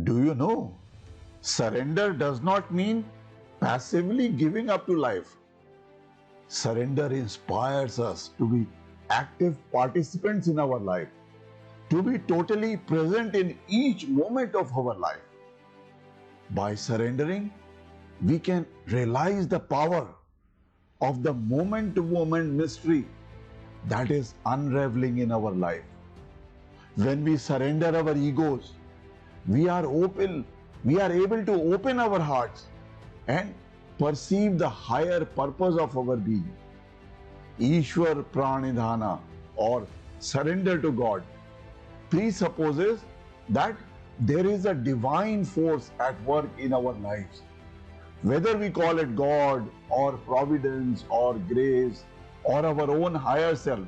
Do you know? Surrender does not mean passively giving up to life. Surrender inspires us to be active participants in our life, to be totally present in each moment of our life. By surrendering, we can realize the power of the moment-to-moment mystery that is unraveling in our life. When we surrender our egos, we are able to open our hearts and perceive the higher purpose of our being. Ishwar Pranidhana, or surrender to God, presupposes that there is a divine force at work in our lives. Whether we call it God or providence or grace or our own higher self,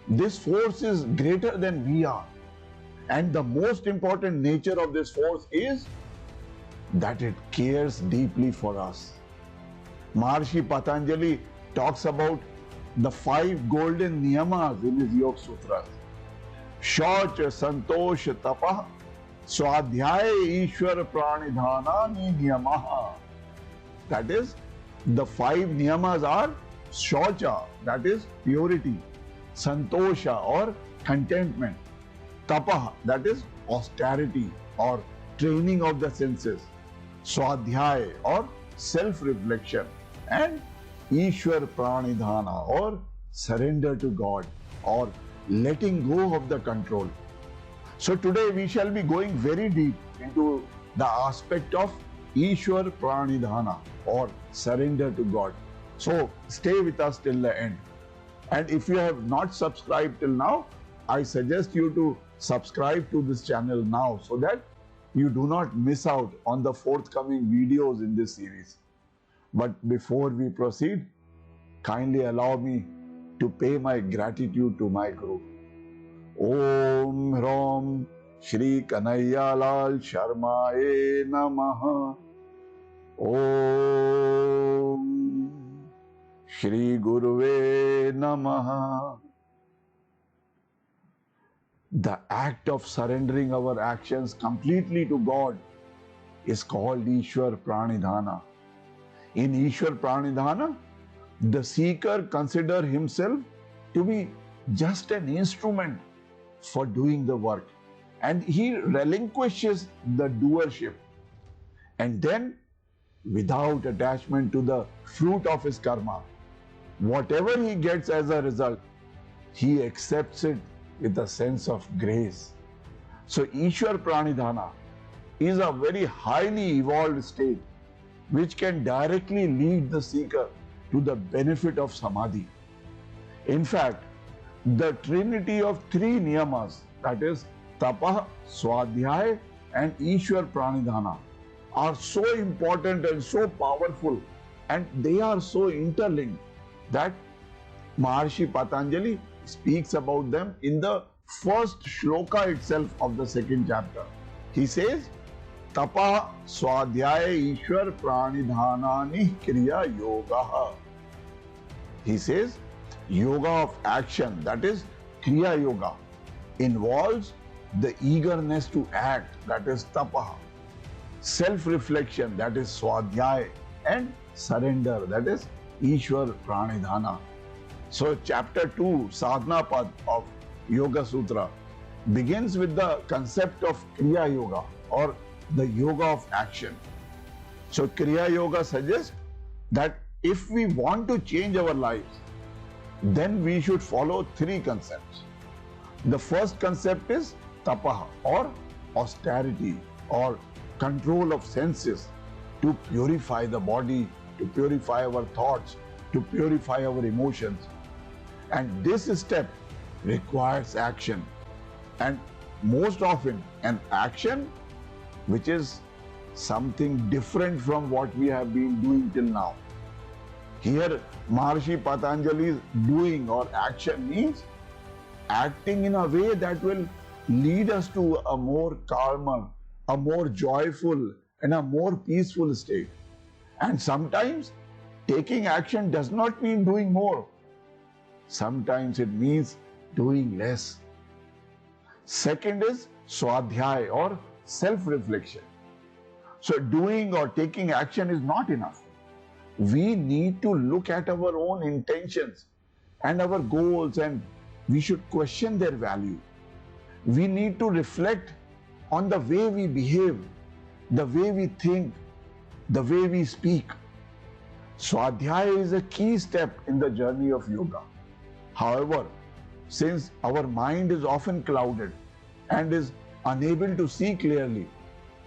this force is greater than we are. And the most important nature of this force is that it cares deeply for us. Maharishi Patanjali talks about the 5 golden niyamas in his Yoga Sutras. Shaucha, Santosh, Tapah, Swadhyaya, Ishwar, Pranidhana, Niyamaha. That is, the 5 niyamas are Shaucha, that is purity, Santosha or contentment, Tapah, that is austerity or training of the senses, Swadhyaya or self-reflection, and Ishwar Pranidhana or surrender to God or letting go of the control. So today we shall be going very deep into the aspect of Ishwar Pranidhana or surrender to God. So stay with us till the end. And if you have not subscribed till now, I suggest you to subscribe to this channel now so that you do not miss out on the forthcoming videos in this series. But before we proceed, kindly allow me to pay my gratitude to my Guru. Om Hrom Shri Kanaiyalal Sharmaye Namaha. Om Shri Guruve Namaha. The act of surrendering our actions completely to God is called Ishwar Pranidhana. In Ishwar Pranidhana, the seeker considers himself to be just an instrument for doing the work, and he relinquishes the doership. And then, without attachment to the fruit of his karma, whatever he gets as a result, he accepts it with a sense of grace. So Ishwar Pranidhana is a very highly evolved state which can directly lead the seeker to the benefit of Samadhi. In fact, the trinity of 3 niyamas, that is Tapah, Swadhyaya and Ishwar Pranidhana, are so important and so powerful, and they are so interlinked that Maharishi Patanjali speaks about them in the first shloka itself of the 2nd chapter. He says, Tapa Swadhyaya Ishwar Pranidhanani Kriya Yoga. He says, yoga of action, that is Kriya Yoga, involves the eagerness to act, that is Tapa, self-reflection, that is Swadhyaya, and surrender, that is Ishwar Pranidhana. So chapter 2, Sadhana Pad of Yoga Sutra begins with the concept of Kriya Yoga or the yoga of action. So Kriya Yoga suggests that if we want to change our lives, then we should follow 3 concepts. The first concept is Tapaha or austerity or control of senses to purify the body, to purify our thoughts, to purify our emotions. And this step requires action, and most often an action which is something different from what we have been doing till now. Here Maharishi Patanjali's doing or action means acting in a way that will lead us to a more calmer, a more joyful and a more peaceful state. And sometimes taking action does not mean doing more. Sometimes it means doing less. Second is Swadhyaya or self-reflection. So doing or taking action is not enough. We need to look at our own intentions and our goals, and we should question their value. We need to reflect on the way we behave, the way we think, the way we speak. Swadhyaya is a key step in the journey of yoga. However, since our mind is often clouded and is unable to see clearly,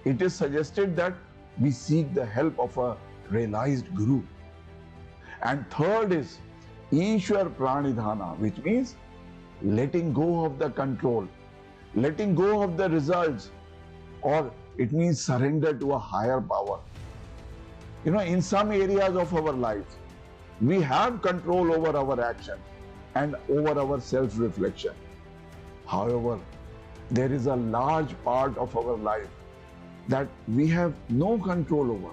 it is suggested that we seek the help of a realized guru. And third is Ishwar Pranidhana, which means letting go of the control, letting go of the results, or it means surrender to a higher power. In some areas of our lives, we have control over our action and over our self-reflection. However, there is a large part of our life that we have no control over.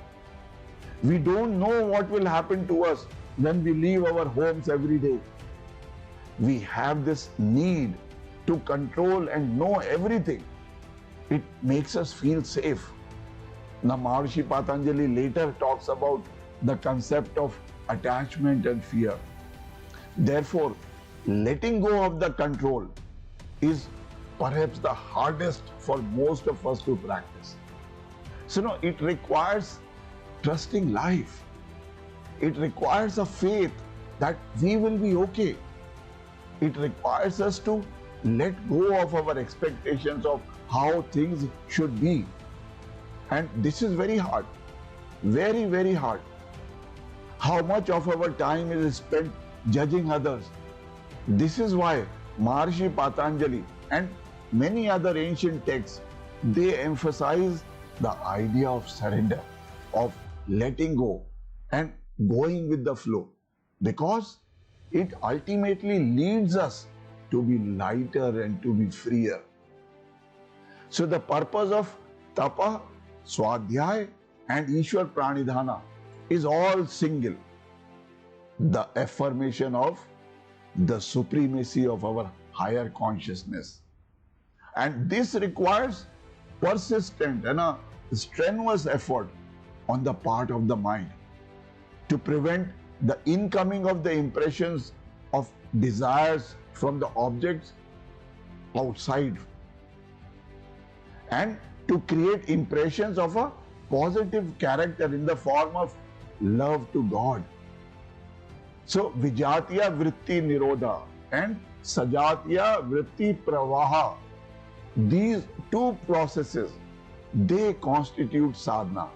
We don't know what will happen to us when we leave our homes every day. We have this need to control and know everything. It makes us feel safe. Now, Maharishi Patanjali later talks about the concept of attachment and fear. Therefore, letting go of the control is perhaps the hardest for most of us to practice. So, it requires trusting life. It requires a faith that we will be okay. It requires us to let go of our expectations of how things should be. And this is very hard, very, very hard. How much of our time is spent judging others? This is why Maharishi Patanjali and many other ancient texts, they emphasize the idea of surrender, of letting go and going with the flow, because it ultimately leads us to be lighter and to be freer. So the purpose of Tapa, Swadhyaya and Ishwar Pranidhana is all single: the affirmation of the supremacy of our higher consciousness. And this requires persistent and a strenuous effort on the part of the mind to prevent the incoming of the impressions of desires from the objects outside, and to create impressions of a positive character in the form of love to God. So, Vijatiya Vritti Nirodha and Sajatiya Vritti Pravaha, these two processes, they constitute sadhana.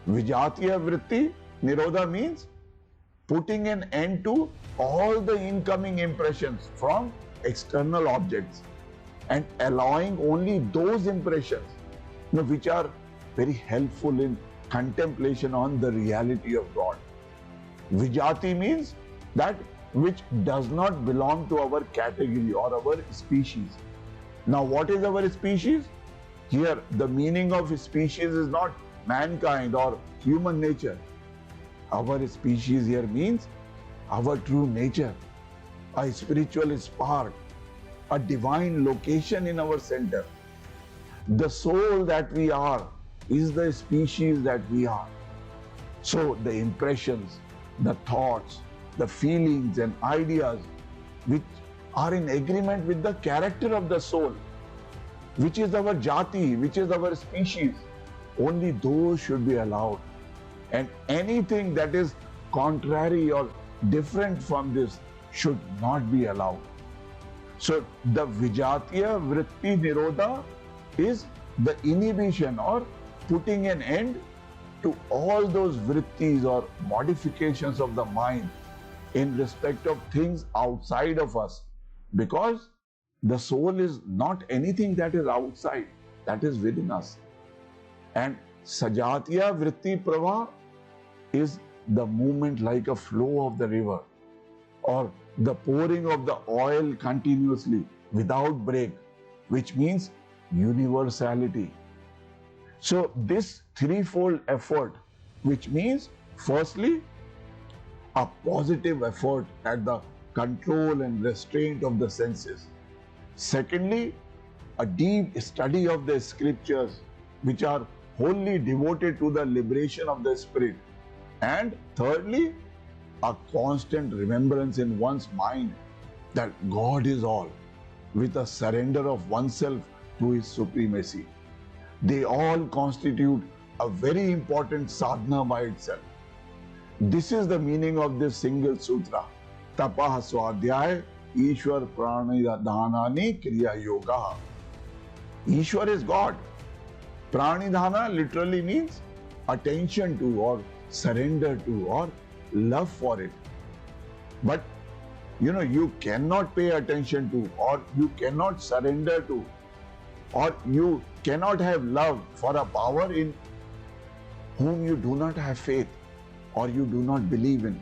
Vijatiya Vritti Nirodha means putting an end to all the incoming impressions from external objects and allowing only those impressions which are very helpful in contemplation on the reality of God. Vijati means that which does not belong to our category or our species. Now, what is our species? Here, the meaning of species is not mankind or human nature. Our species here means our true nature, a spiritual spark, a divine location in our center. The soul that we are is the species that we are. So the impressions, the thoughts, the feelings and ideas which are in agreement with the character of the soul, which is our jati, which is our species, only those should be allowed. And anything that is contrary or different from this should not be allowed. So the Vijatiya Vritti Nirodha is the inhibition or putting an end to all those vrittis or modifications of the mind in respect of things outside of us, because the soul is not anything that is outside, that is within us. And Sajatiya Vritti Prava is the movement like a flow of the river, or the pouring of the oil continuously without break, which means universality. So this threefold effort, which means firstly, a positive effort at the control and restraint of the senses. Secondly, a deep study of the scriptures which are wholly devoted to the liberation of the spirit. And thirdly, a constant remembrance in one's mind that God is all, with a surrender of oneself to His supremacy. They all constitute a very important sadhana by itself. This is the meaning of this single sutra. Tapah swadhyay Ishwar pranidhanani kriya yoga. Ishwar is God. Pranidhana literally means attention to, or surrender to, or love for it. But you cannot pay attention to, or you cannot surrender to, or you cannot have love for a power in whom you do not have faith or you do not believe in.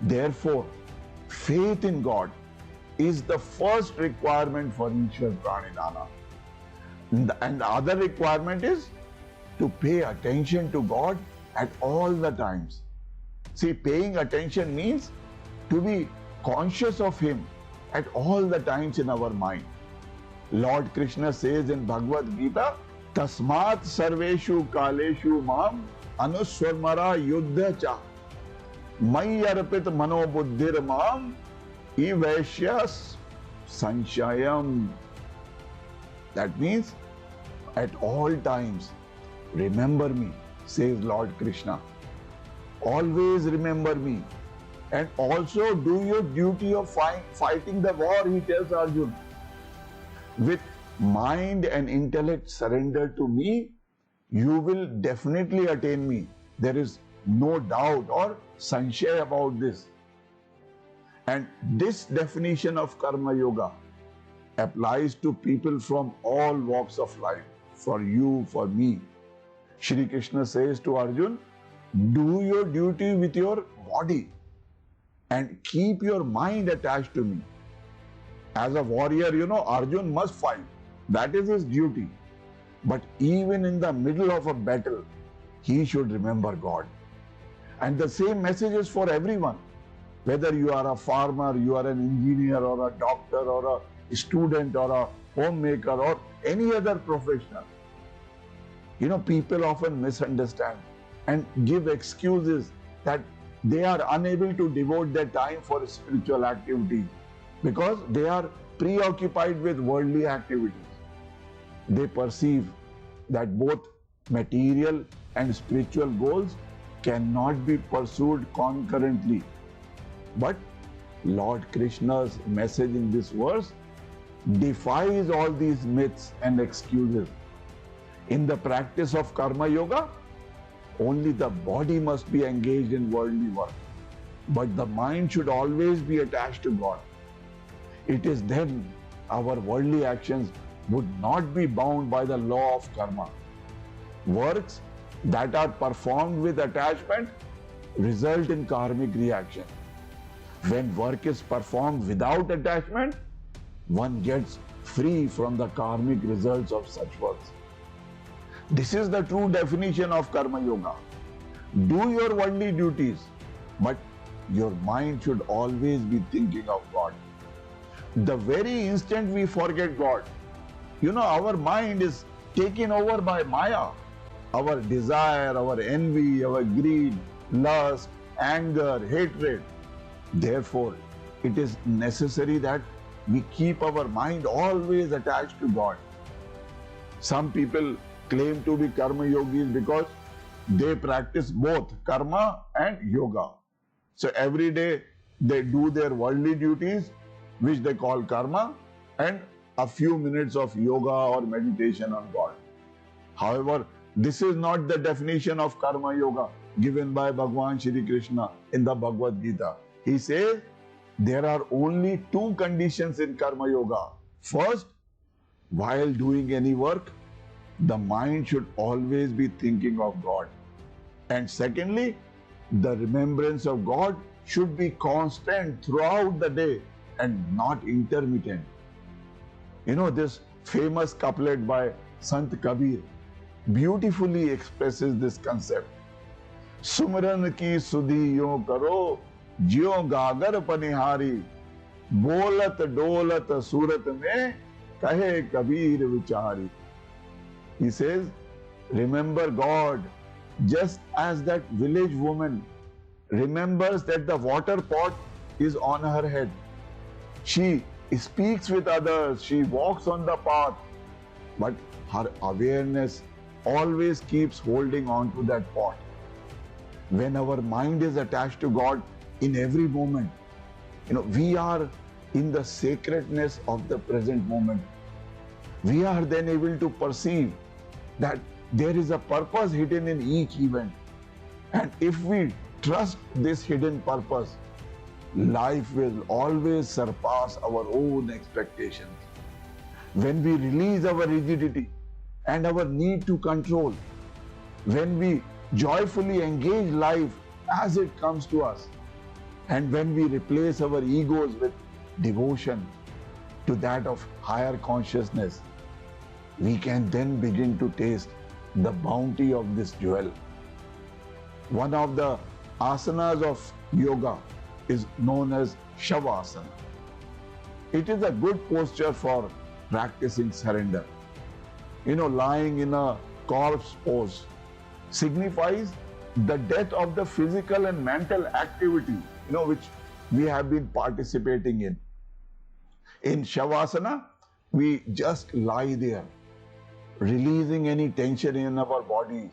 Therefore, faith in God is the first requirement for Ishwar Pranidhana. And the other requirement is to pay attention to God at all the times. See, paying attention means to be conscious of Him at all the times in our mind. Lord Krishna says in Bhagavad Gita, Tasmat sarveshu kaleshu mam anuswarmara yuddha cha mai arpit manobuddhir mam ivaishyas sanshayam. That means at all times remember me, says Lord Krishna. Always remember me. And also do your duty of fighting the war, he tells Arjuna. With mind and intellect surrendered to me, you will definitely attain me. There is no doubt or sanshaya about this. And this definition of Karma Yoga applies to people from all walks of life. For you, for me. Shri Krishna says to Arjuna, do your duty with your body and keep your mind attached to me. As a warrior, Arjuna must fight. That is his duty. But even in the middle of a battle, he should remember God. And the same message is for everyone. Whether you are a farmer, you are an engineer or a doctor or a student or a homemaker or any other professional. People often misunderstand and give excuses that they are unable to devote their time for spiritual activities because they are preoccupied with worldly activities. They perceive that both material and spiritual goals cannot be pursued concurrently. But Lord Krishna's message in this verse defies all these myths and excuses. In the practice of Karma Yoga, only the body must be engaged in worldly work, but the mind should always be attached to God. It is then our worldly actions would not be bound by the law of karma. Works that are performed with attachment result in karmic reaction. When work is performed without attachment, one gets free from the karmic results of such works. This is the true definition of Karma Yoga. Do your worldly duties, but your mind should always be thinking of God. The very instant we forget God, our mind is taken over by Maya. Our desire, our envy, our greed, lust, anger, hatred. Therefore, it is necessary that we keep our mind always attached to God. Some people claim to be karma yogis because they practice both karma and yoga. So every day they do their worldly duties, which they call karma, and a few minutes of yoga or meditation on God. However, this is not the definition of karma yoga given by Bhagwan Shri Krishna in the Bhagavad Gita. He says there are only two conditions in karma yoga. First, while doing any work, the mind should always be thinking of God. And secondly, the remembrance of God should be constant throughout the day and not intermittent. This famous couplet by Sant Kabir beautifully expresses this concept. Sumran ki sudhi yo karo, jio gagar panihari, bolat dolat surat mein kahe kabir vichari. He says, Remember God, just as that village woman remembers that the water pot is on her head. She speaks with others, she walks on the path, but her awareness always keeps holding on to that pot. When our mind is attached to God in every moment, we are in the sacredness of the present moment. We are then able to perceive that there is a purpose hidden in each event. And if we trust this hidden purpose, life will always surpass our own expectations. When we release our rigidity and our need to control, when we joyfully engage life as it comes to us, and when we replace our egos with devotion to that of higher consciousness, we can then begin to taste the bounty of this jewel. One of the asanas of yoga is known as Shavasana. It is a good posture for practicing surrender. Lying in a corpse pose signifies the death of the physical and mental activity, which we have been participating in. In Shavasana, we just lie there, releasing any tension in our bodies,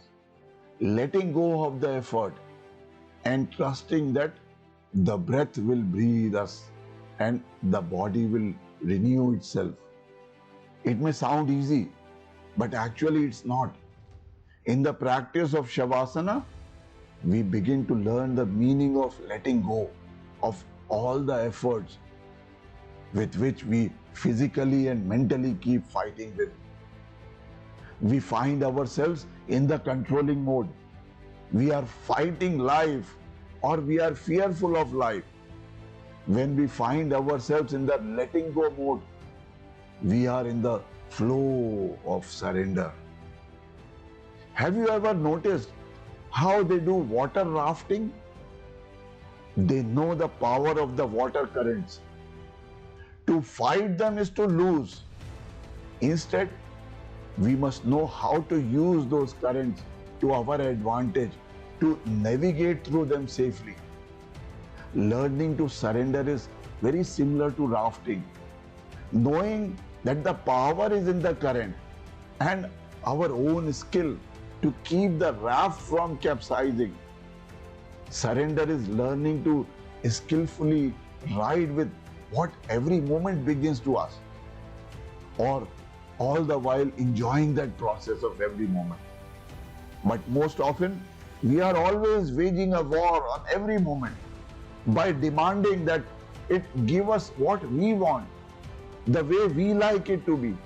letting go of the effort, and trusting that the breath will breathe us and the body will renew itself. It may sound easy, but actually it's not. In the practice of Shavasana, we begin to learn the meaning of letting go of all the efforts with which we physically and mentally keep fighting with. We find ourselves in the controlling mode. We are fighting life, or we are fearful of life. When we find ourselves in the letting go mode, we are in the flow of surrender. Have you ever noticed how they do water rafting? They know the power of the water currents. To fight them is to lose. Instead, we must know how to use those currents to our advantage, to navigate through them safely. Learning to surrender is very similar to rafting. Knowing that the power is in the current and our own skill to keep the raft from capsizing. Surrender is learning to skillfully ride with what every moment begins to us, or all the while enjoying that process of every moment. But most often, we are always waging a war on every moment by demanding that it give us what we want, the way we like it to be.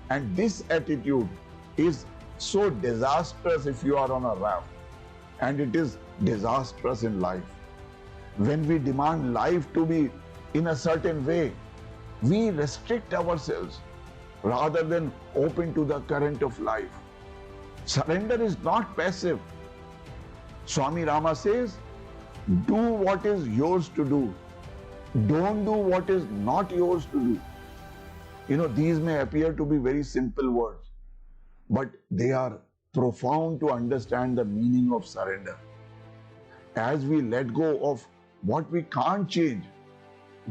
And this attitude is so disastrous if you are on a raft, and it is disastrous in life. When we demand life to be in a certain way, we restrict ourselves rather than open to the current of life. Surrender is not passive. Swami Rama says, do what is yours to do. Don't do what is not yours to do. These may appear to be very simple words, but they are profound to understand the meaning of surrender. As we let go of what we can't change,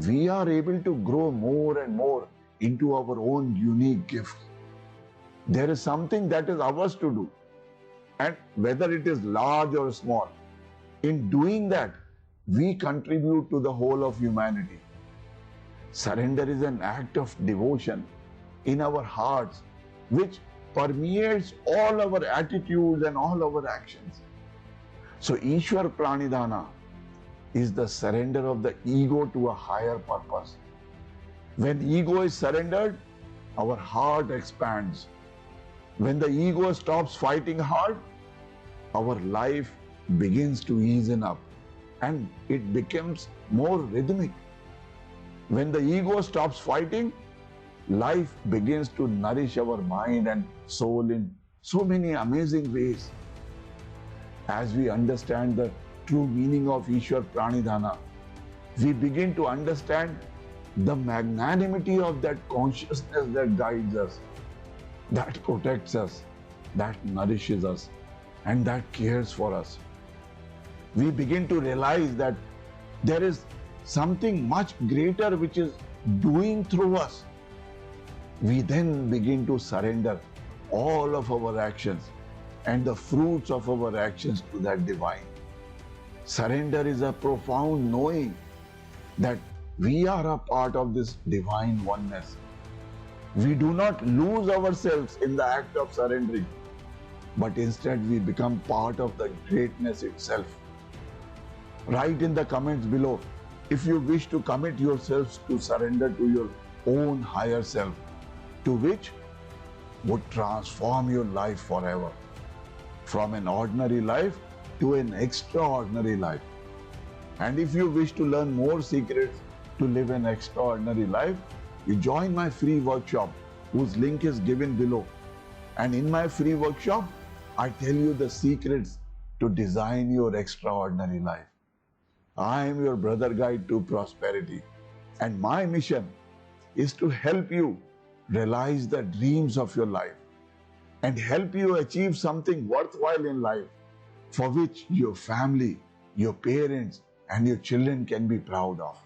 we are able to grow more and more into our own unique gifts. There is something that is ours to do, and whether it is large or small, in doing that, we contribute to the whole of humanity. Surrender is an act of devotion in our hearts, which permeates all our attitudes and all our actions. So Ishwar Pranidhana is the surrender of the ego to a higher purpose. When ego is surrendered, our heart expands. When the ego stops fighting hard, our life begins to ease up and it becomes more rhythmic. When the ego stops fighting, life begins to nourish our mind and soul in so many amazing ways. As we understand the true meaning of Ishwar Pranidhana, we begin to understand the magnanimity of that consciousness that guides us, that protects us, that nourishes us and that cares for us. We begin to realize that there is something much greater which is doing through us. We then begin to surrender all of our actions and the fruits of our actions to that divine. Surrender is a profound knowing that we are a part of this divine oneness. We do not lose ourselves in the act of surrendering, but instead we become part of the greatness itself. Write in the comments below if you wish to commit yourselves to surrender to your own higher self, to which would transform your life forever, from an ordinary life to an extraordinary life. And if you wish to learn more secrets to live an extraordinary life, you join my free workshop, whose link is given below. And in my free workshop, I tell you the secrets to design your extraordinary life. I am your brother guide to prosperity, and my mission is to help you realize the dreams of your life and help you achieve something worthwhile in life for which your family, your parents, and your children can be proud of.